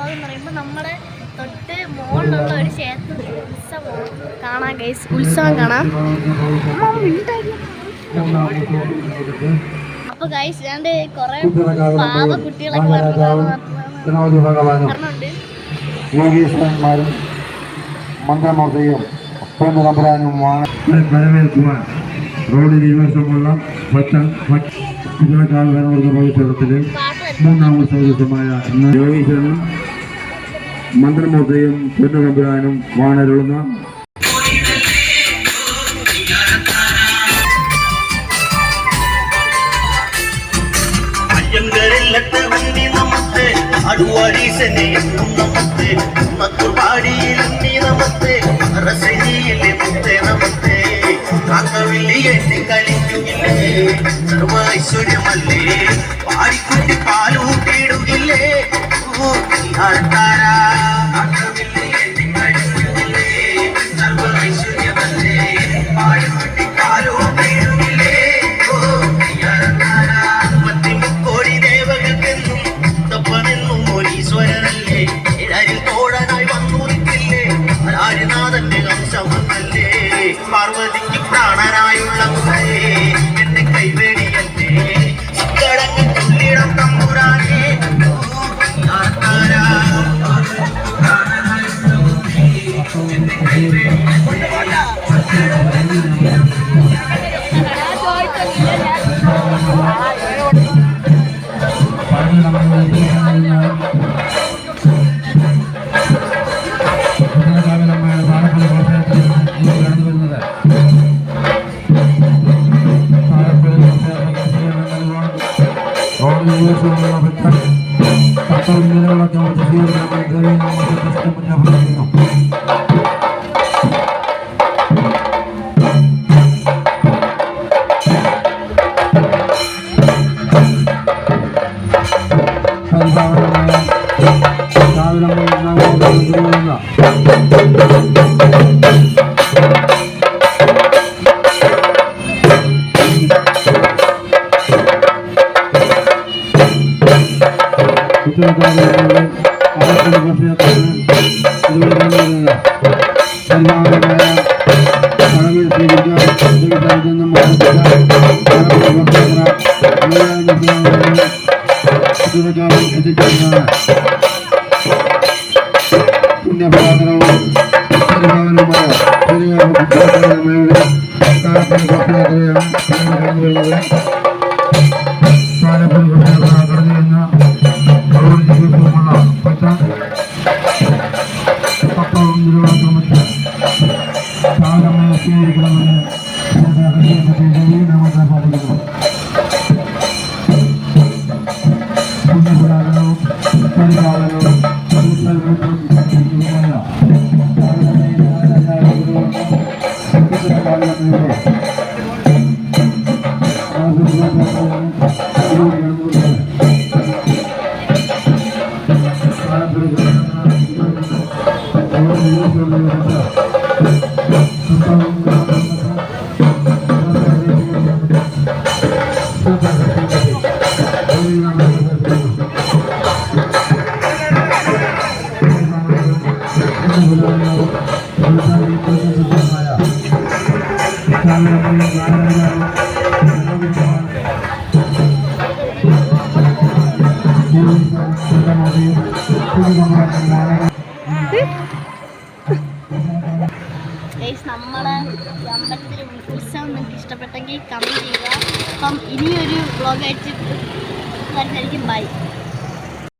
Vlog എന്ന് പറയുമ്പോൾ നമ്മുടെ തൊട്ട് മുകളിലുള്ള ഒരു ക്ഷേത്രത്തിൽ ഉത്സവം കാണാൻ ഗൈസ്. ഉത്സവം കാണാം. അപ്പോൾ ഗൈസ് ഞാൻ കുറേ പാവ കുട്ടികളൊക്കെ പറഞ്ഞുണ്ട്. യോഗീശ്വരന്മാരും മന്ത്രമൂർത്തിയും തമ്പുരാനുമാണ് വരവേൽക്കുവാൻ റോഡിന് ഇരുവശമുള്ള ക്ഷേത്രത്തിലെ മൂന്നാം ഉത്സവമായ യോഗീശ്വരനും മന്ത്രമൂർത്തിയും തമ്പുരാനും വാണരുളുന്ന അടുവാരീസനെ നമസ്തേ മത്തുപാടിയിൽ നീ നമസ്തേ റസനിയിലെ മുത്തേ നമസ്തേ കാക്കവില്ലി എന്നെ കളിക്കുകില്ലേ സർവൈശ്വര്യമല്ലേ പാടിക്കുട്ടി പാലൂട്ടിയിടുകില്ലേ ഓ ആൾക്കാരാ കാക്കവില്ലി എന്നെ കളിക്കുകില്ലേ സർവൈശ്വര്യമല്ലേ പാടിക്കുട്ടി പാലൂട്ടിയിടുകില്ലേ ഓ ആൾക്കാരാ മത്തിമുക്കോടി ദേവകൾക്കെന്നും ഈശ്വരനല്ലേ എല്ലാരും തോഴനായി വന്നുറിക്കില്ലേ രാജനാഥന്റെ വംശമല്ലേ പാർവതിക്ക് പ്രാണനായുള്ള എന്നെ കൈവേടിയല്ലേ കടങ്ങി തുള്ളിടം തമ്പുരാനെ എന്നെ കൈവേടിയല്ലേ നമ്മളെ അമ്പലത്തിൽ ഉത്സവം നിങ്ങൾക്ക് ഇഷ്ടപ്പെട്ടെങ്കിൽ കമൻറ്റ് ചെയ്യുക. അപ്പം ഇനിയൊരു വ്ളോഗ് അയച്ചിട്ട് വരുന്നതായിരിക്കും. ബൈ.